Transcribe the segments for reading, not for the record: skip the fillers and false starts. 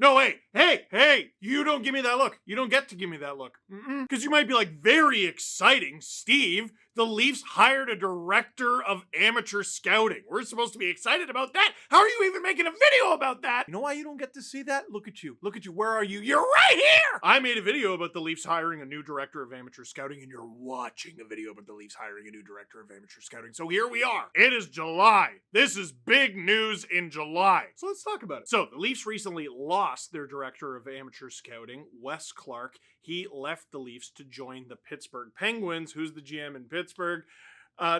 No, hey, you don't give me that look. You don't get to give me that look. Because you might be like, very exciting, Steve. The Leafs hired a director of amateur scouting. We're supposed to be excited about that. How are you even making a video about that? You know why you don't get to see that? Look at you. Look at you. Where are you? You're right here! I made a video about the Leafs hiring a new director of amateur scouting, and you're watching a video about the Leafs hiring a new director of amateur scouting. So here we are. It is July. This is big news in July. So let's talk about it. So the Leafs recently lost their director of amateur scouting, Wes Clark. He left the Leafs to join the Pittsburgh Penguins. Who's the GM in Pittsburgh?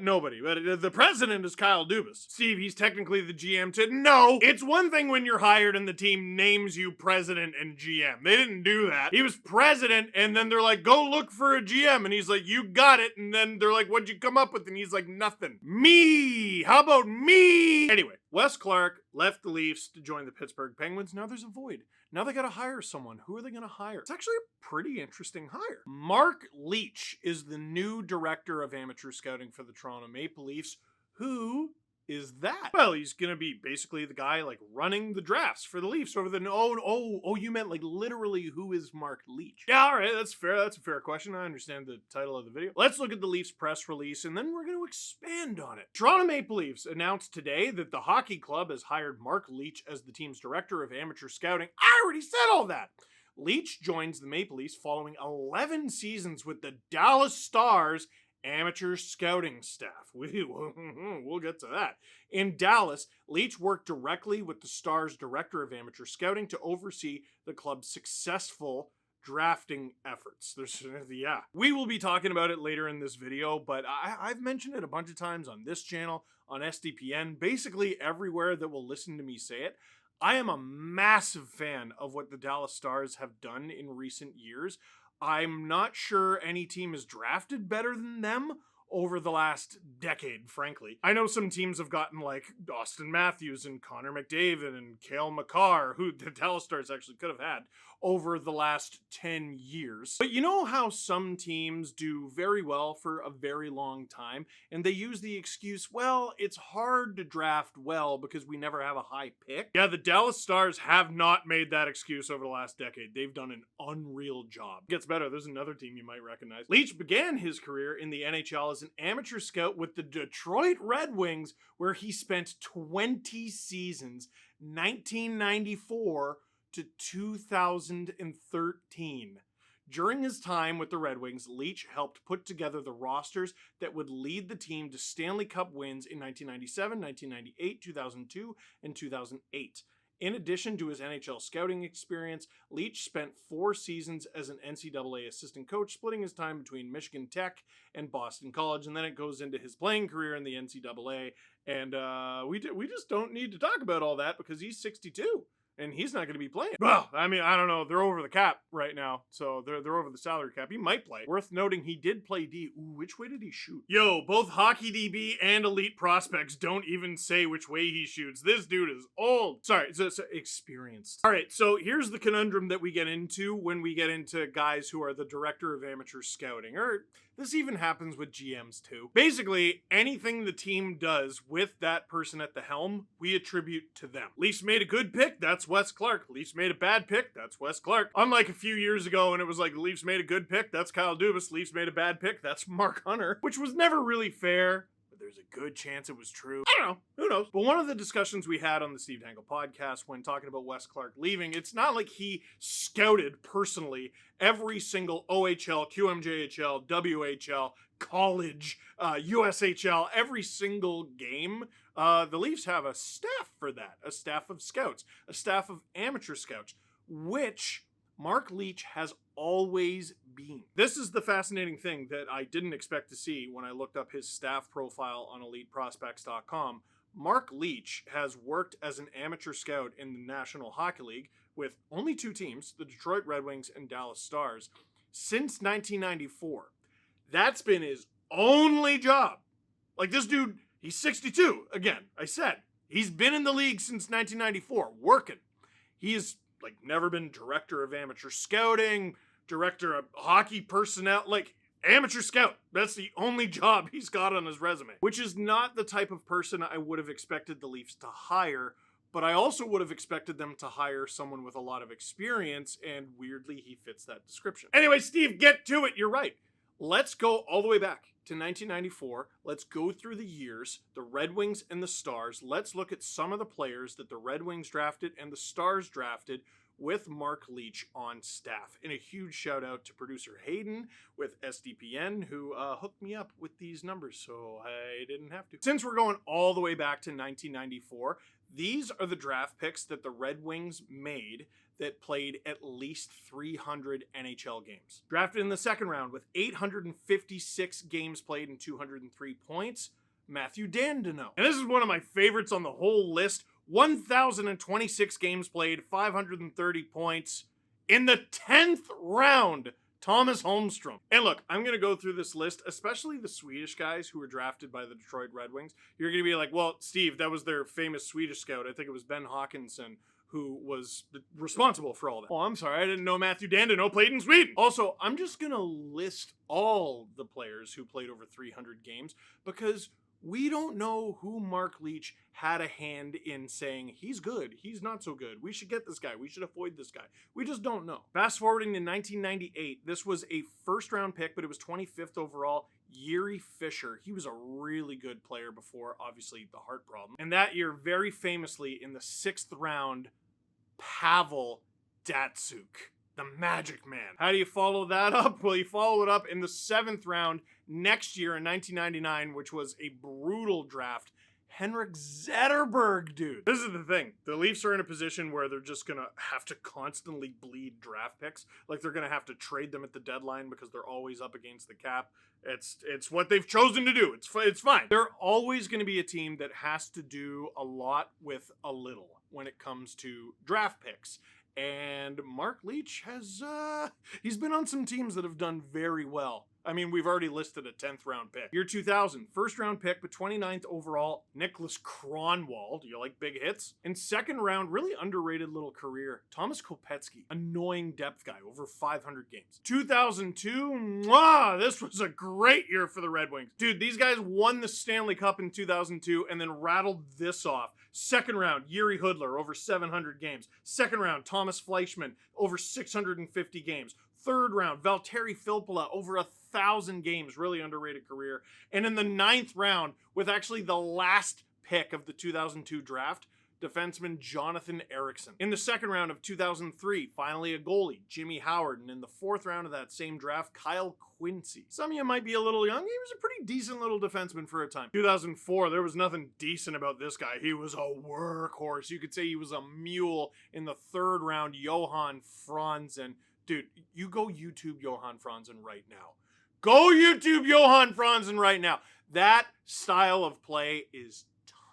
Nobody. But the president is Kyle Dubas. Steve, he's technically the GM too. No! It's one thing when you're hired and the team names you president and GM. They didn't do that. He was president, and then they're like, go look for a GM. And he's like, you got it. And then they're like, what'd you come up with? And he's like, nothing. Me! How about me? Anyway, Wes Clark left the Leafs to join the Pittsburgh Penguins. Now there's a void. Now they gotta hire someone. Who are they gonna hire? It's actually a pretty interesting hire. Mark Leach is the new director of amateur scouting for the Toronto Maple Leafs. Who is that? Well, he's gonna be basically the guy like running the drafts for the Leafs over the you meant like literally who is Mark Leach? Yeah, all right, that's fair. That's a fair question. I understand the title of the video. Let's look at the Leafs press release and then we're gonna expand on it. Toronto Maple Leafs announced today that the hockey club has hired Mark Leach as the team's director of amateur scouting. I already said all that. Leach joins the Maple Leafs following 11 seasons with the Dallas Stars amateur scouting staff. We'll get to that. In Dallas, Leach worked directly with the Stars director of amateur scouting to oversee the club's successful drafting efforts. We will be talking about it later in this video, but I've mentioned it a bunch of times on this channel, on SDPN, basically everywhere that will listen to me say it. I am a massive fan of what the Dallas Stars have done in recent years. I'm not sure any team has drafted better than them over the last decade, frankly. I know some teams have gotten like Austin Matthews and Connor McDavid and Cale Makar, who the Dallas Stars actually could have had over the last 10 years. But you know how some teams do very well for a very long time, and they use the excuse, well, it's hard to draft well because we never have a high pick? Yeah, the Dallas Stars have not made that excuse over the last decade. They've done an unreal job. It gets better. There's another team you might recognize. Leach began his career in the NHL as an amateur scout with the Detroit Red Wings, where he spent 20 seasons, 1994 to 2013. During his time with the Red Wings, Leach helped put together the rosters that would lead the team to Stanley Cup wins in 1997, 1998, 2002, and 2008. In addition to his NHL scouting experience, Leach spent 4 seasons as an NCAA assistant coach, splitting his time between Michigan Tech and Boston College, and then it goes into his playing career in the NCAA, and we just don't need to talk about all that because he's 62. And he's not going to be playing. Well, I mean, I don't know. They're over the cap right now. So they're over the salary cap. He might play. Worth noting, he did play D. Ooh, which way did he shoot? Yo, both hockey DB and elite prospects don't even say which way he shoots. This dude is old. Sorry, so experienced. All right, so here's the conundrum that we get into when we get into guys who are the director of amateur scouting. Or this even happens with GMs too. Basically, anything the team does with that person at the helm, we attribute to them. Leafs made a good pick, that's Wes Clark. Leafs made a bad pick, that's Wes Clark. Unlike a few years ago when it was like, Leafs made a good pick, that's Kyle Dubas. Leafs made a bad pick, that's Mark Hunter. Which was never really fair. There's a good chance it was true. I don't know. Who knows? But one of the discussions we had on the Steve Dangle podcast when talking about Wes Clark leaving, it's not like he scouted personally every single OHL, QMJHL, WHL, college, USHL, every single game. The Leafs have a staff for that. A staff of scouts. A staff of amateur scouts. Which Mark Leach has always been. This is the fascinating thing that I didn't expect to see when I looked up his staff profile on EliteProspects.com. Mark Leach has worked as an amateur scout in the National Hockey League with only 2 teams, the Detroit Red Wings and Dallas Stars, since 1994. That's been his only job. Like, this dude, he's 62. Again, I said, he's been in the league since 1994, working. He has like never been director of amateur scouting, director of hockey personnel, like amateur scout. That's the only job he's got on his resume, which is not the type of person I would have expected the Leafs to hire but I also would have expected them to hire someone with a lot of experience, and weirdly, he fits that description. Anyway, Steve, get to it. You're right. Let's go all the way back to 1994. Let's go through the years, the Red Wings and the Stars. Let's look at some of the players that the Red Wings drafted and the Stars drafted with Mark Leach on staff. And a huge shout out to producer Hayden with SDPN, who hooked me up with these numbers, so I didn't have to. Since we're going all the way back to 1994, these are the draft picks that the Red Wings made that played at least 300 NHL games. Drafted in the second round with 856 games played and 203 points, Matthew Dangle. And this is one of my favorites on the whole list. 1,026 games played, 530 points. In the 10th round, Thomas Holmstrom. And look, I'm going to go through this list, especially the Swedish guys who were drafted by the Detroit Red Wings. You're going to be like, well, Steve, that was their famous Swedish scout. I think it was Ben Hawkinson who was responsible for all that. Oh, I'm sorry, I didn't know Matthew Dangle played in Sweden. Also, I'm just going to list all the players who played over 300 games because we don't know who Mark Leach had a hand in saying, he's good, he's not so good, we should get this guy, we should avoid this guy. We just don't know. Fast forwarding to 1998, this was a first round pick, but it was 25th overall, Yuri Fisher. He was a really good player before, obviously, the heart problem. And that year, very famously, in the 6th round, Pavel Datsyuk, the Magic Man. How do you follow that up? Well, you follow it up in the 7th round next year in 1999, which was a brutal draft. Henrik Zetterberg, dude. This is the thing. The Leafs are in a position where they're just going to have to constantly bleed draft picks. Like they're going to have to trade them at the deadline because they're always up against the cap. It's what they've chosen to do. It's fine. They're always going to be a team that has to do a lot with a little when it comes to draft picks. And Mark Leach has, he's been on some teams that have done very well. I mean, we've already listed a 10th round pick. Year 2000, first round pick, but 29th overall, Nicholas Kronwall. Do you like big hits? And second round, really underrated little career, Thomas Kopetsky, annoying depth guy, over 500 games. 2002, this was a great year for the Red Wings. Dude, these guys won the Stanley Cup in 2002 and then rattled this off. Second round, Yuri Hudler, over 700 games. Second round, Thomas Fleischmann, over 650 games. Third round, Valtteri Filppula, over 1,000 games, really underrated career. And in the 9th round, with actually the last pick of the 2002 draft, defenseman Jonathan Eriksson. In the second round of 2003, finally a goalie, Jimmy Howard. And in the 4th round of that same draft, Kyle Quincy. Some of you might be a little young. He was a pretty decent little defenseman for a time. 2004, there was nothing decent about this guy. He was a workhorse. You could say he was a mule. In the 3rd round, Johan Franzen. Dude, you go YouTube Johan Franzen right now. Go YouTube Johan Franzen right now. That style of play is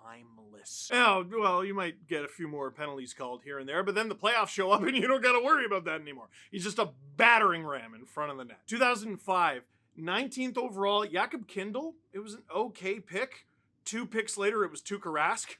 timeless. Oh, well, you might get a few more penalties called here and there, but then the playoffs show up and you don't got to worry about that anymore. He's just a battering ram in front of the net. 2005, 19th overall, Jakob Kindl. It was an okay pick. 2 picks later, it was Tuukka Rask.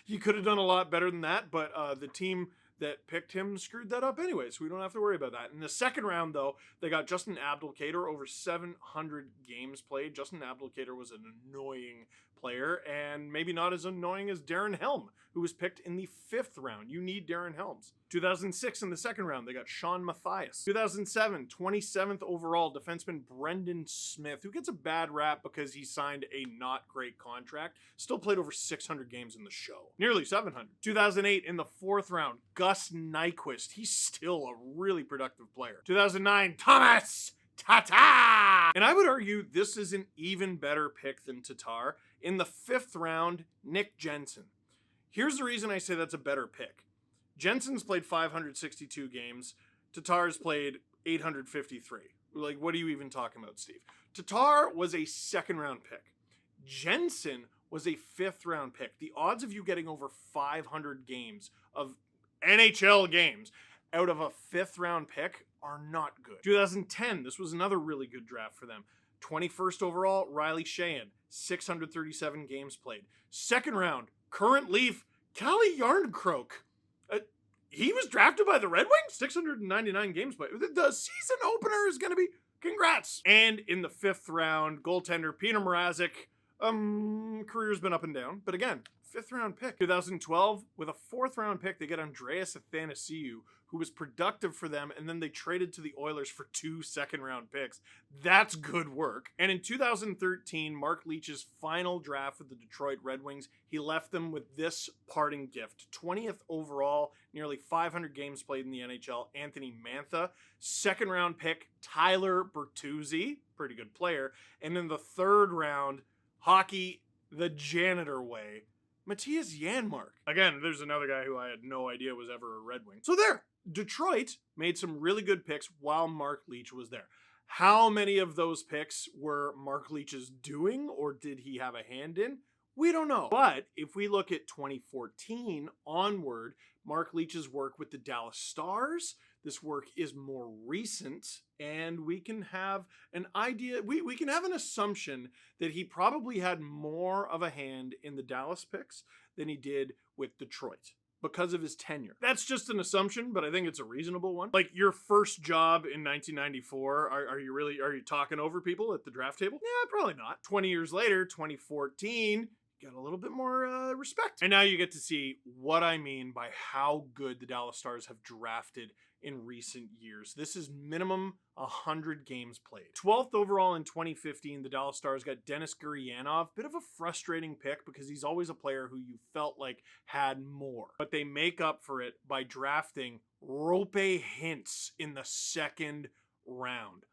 He could have done a lot better than that, but the team that picked him screwed that up anyway, so we don't have to worry about that. In the second round, though, they got Justin Abdelkader, over 700 games played. Justin Abdelkader was an annoying player, and maybe not as annoying as Darren Helm, who was picked in the 5th round. You need Darren Helms. 2006 in the second round, they got Sean Mathias. 2007, 27th overall, defenseman Brendan Smith, who gets a bad rap because he signed a not great contract, still played over 600 games in the show. Nearly 700. 2008 in the 4th round, Gus Nyquist. He's still a really productive player. 2009, Thomas Tatar! And I would argue this is an even better pick than Tatar. In the 5th round, Nick Jensen. Here's the reason I say that's a better pick. Jensen's played 562 games. Tatar's played 853. Like, what are you even talking about, Steve? Tatar was a 2nd round pick. Jensen was a 5th round pick. The odds of you getting over 500 games of NHL games out of a 5th round pick are not good. 2010, this was another really good draft for them. 21st overall, Riley Sheahan, 637 games played. 2nd round, current Leaf, Calle Jarnkrok. He was drafted by the Red Wings, 699 games played. The season opener is going to be congrats. And in the 5th round, goaltender Peter Mrazek. Career's been up and down, but again, 5th round pick. 2012, with a 4th round pick, they get Andreas Athanasiou, who was productive for them, and then they traded to the Oilers for 2 2nd-round picks. That's good work. And in 2013, Mark Leach's final draft with the Detroit Red Wings, he left them with this parting gift. 20th overall, nearly 500 games played in the NHL, Anthony Mantha. 2nd-round pick, Tyler Bertuzzi, pretty good player. And in the 3rd round, hockey the janitor way, Matthias Janmark. Again, there's another guy who I had no idea was ever a Red Wing. So there, Detroit made some really good picks while Mark Leach was there. How many of those picks were Mark Leach's doing, or did he have a hand in? We don't know. But if we look at 2014 onward, Mark Leach's work with the Dallas Stars, this work is more recent, and we can have an idea, we can have an assumption that he probably had more of a hand in the Dallas picks than he did with Detroit because of his tenure. That's just an assumption, but I think it's a reasonable one. Like your first job in 1994, are you talking over people at the draft table? Yeah, probably not. 20 years later, 2014, got a little bit more respect. And now you get to see what I mean by how good the Dallas Stars have drafted in recent years. This is minimum 100 games played. 12th overall in 2015, the Dallas Stars got Denis Gurianov. Bit of a frustrating pick because he's always a player who you felt like had more. But they make up for it by drafting Rope Hintz in the 2nd round.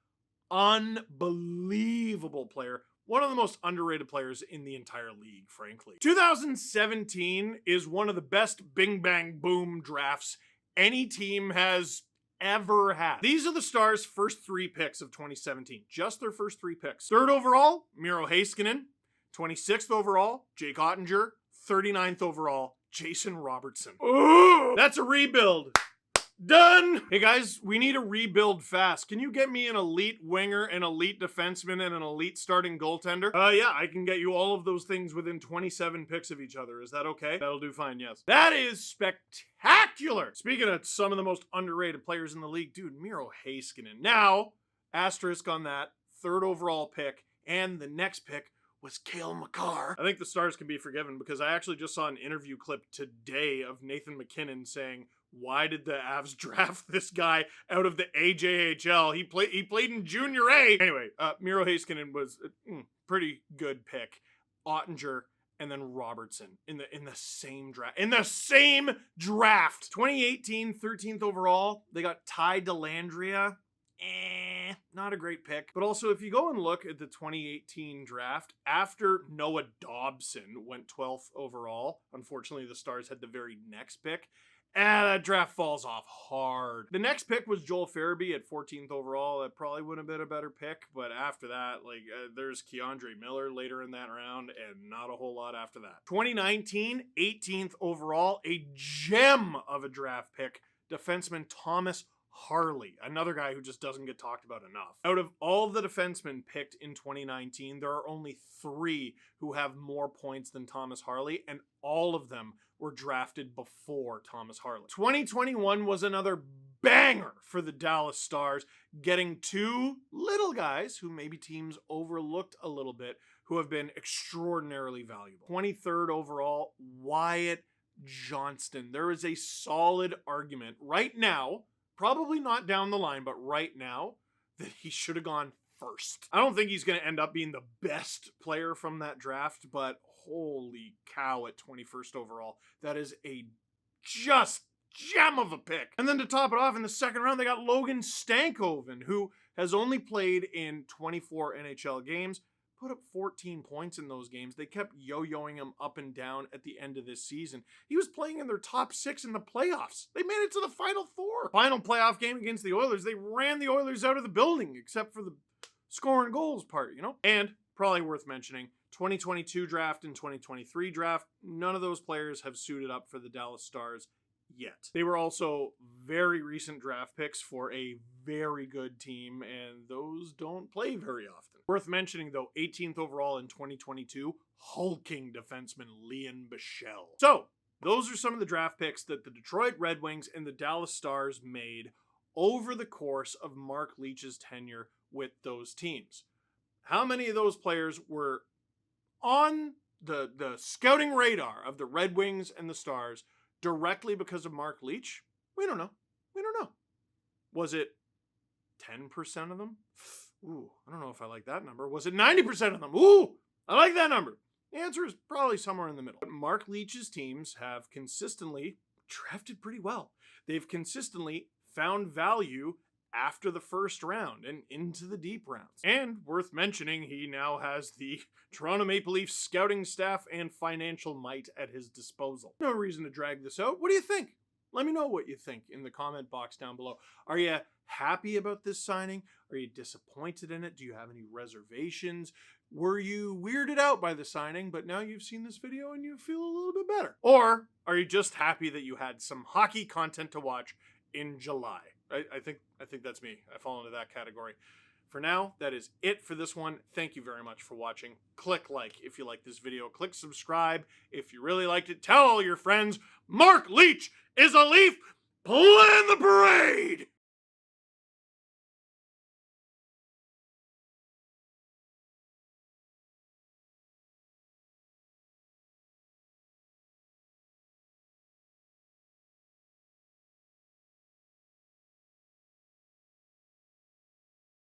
Unbelievable player. One of the most underrated players in the entire league, frankly. 2017 is one of the best bing bang boom drafts any team has ever had. These are the Stars' first 3 picks of 2017. Just their first 3 picks. 3rd overall, Miro Heiskanen. 26th overall, Jake Ottinger. 39th overall, Jason Robertson. Ooh, that's a rebuild. Done! Hey guys, we need a rebuild fast. Can you get me an elite winger, an elite defenseman, and an elite starting goaltender? Yeah, I can get you all of those things within 27 picks of each other. Is that okay? That'll do fine, yes. That is spectacular! Speaking of some of the most underrated players in the league, dude, Miro Heiskanen. Now, asterisk on that, 3rd overall pick, and the next pick was Cale Makar. I think the Stars can be forgiven because I actually just saw an interview clip today of Nathan McKinnon saying, why did the Avs draft this guy out of the AJHL? He played in Junior A. Anyway, Miro Heiskanen was a pretty good pick. Ottinger and then Robertson in the same draft. In the same draft. 2018, 13th overall, they got Ty Dellandrea. Not a great pick. But also, if you go and look at the 2018 draft, after Noah Dobson went 12th overall, unfortunately the Stars had the very next pick, that draft falls off hard. The next pick was Joel Farabee at 14th overall. That probably would have been a better pick, but after that, there's Keandre Miller later in that round, and not a whole lot after that. 2019, 18th overall, a gem of a draft pick, defenseman Thomas Harley, another guy who just doesn't get talked about enough. Out of all the defensemen picked in 2019, there are only 3 who have more points than Thomas Harley, and all of them were drafted before Thomas Harley. 2021 was another banger for the Dallas Stars, getting 2 little guys who maybe teams overlooked a little bit, who have been extraordinarily valuable. 23rd overall, Wyatt Johnston. There is a solid argument right now, probably not down the line, but right now, that he should have gone first. I don't think he's going to end up being the best player from that draft, but holy cow, at 21st overall, that is a just gem of a pick. And then to top it off, in the 2nd round, they got Logan Stankoven, who has only played in 24 NHL games, put up 14 points in those games. They kept yo-yoing him up and down at the end of this season. He was playing in their top 6 in the playoffs. They made it to the Final 4. Final playoff game against the Oilers, they ran the Oilers out of the building, except for the scoring goals part, you know? And probably worth mentioning, 2022 draft and 2023 draft, none of those players have suited up for the Dallas Stars yet. They were also very recent draft picks for a very good team, and those don't play very often. Worth mentioning, though, 18th overall in 2022, hulking defenseman Leon Bichelle. So, those are some of the draft picks that the Detroit Red Wings and the Dallas Stars made over the course of Mark Leach's tenure with those teams. How many of those players were on the scouting radar of the Red Wings and the Stars directly because of Mark Leach? We don't know. We don't know. Was it 10% of them? Ooh, I don't know if I like that number. Was it 90% of them? Ooh, I like that number. The answer is probably somewhere in the middle. But Mark Leach's teams have consistently drafted pretty well. They've consistently found value after the first round and into the deep rounds. And worth mentioning, he now has the Toronto Maple Leafs scouting staff and financial might at his disposal. No reason to drag this out. What do you think? Let me know what you think in the comment box down below. Are you happy about this signing? Are you disappointed in it? Do you have any reservations? Were you weirded out by the signing, but now you've seen this video and you feel a little bit better? Or are you just happy that you had some hockey content to watch in July? I think that's me. I fall into that category. For now, that is it for this one. Thank you very much for watching. Click like if you like this video. Click subscribe if you really liked it. Tell all your friends. Mark Leach is a Leaf. Plan the parade!